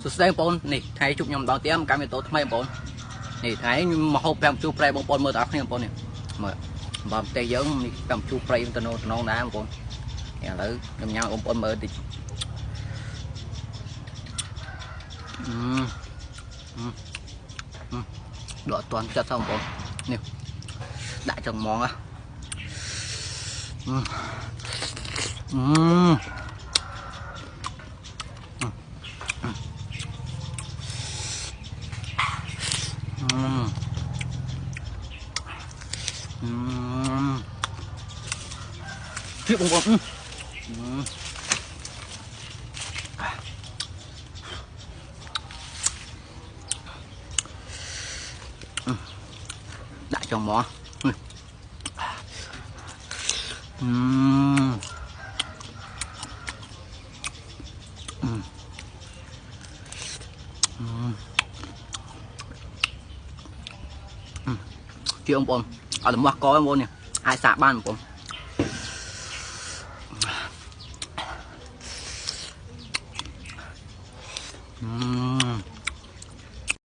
Tôi sẽ bón này thay chụp nhom đào tiếng cam tổ thay bón này thay mà hộp làm chụp play bón mơ tao không bón này mà bầm tây giống đi làm chụp play nó đá bón nhà lỡ nhom nhau ôm bón mơ thì đọt toàn chất xong bón nè đại trong món á Tiếp bông bông đại trong món chị ông bồn ở được mặc có em bồn nè hai xạ ban bồn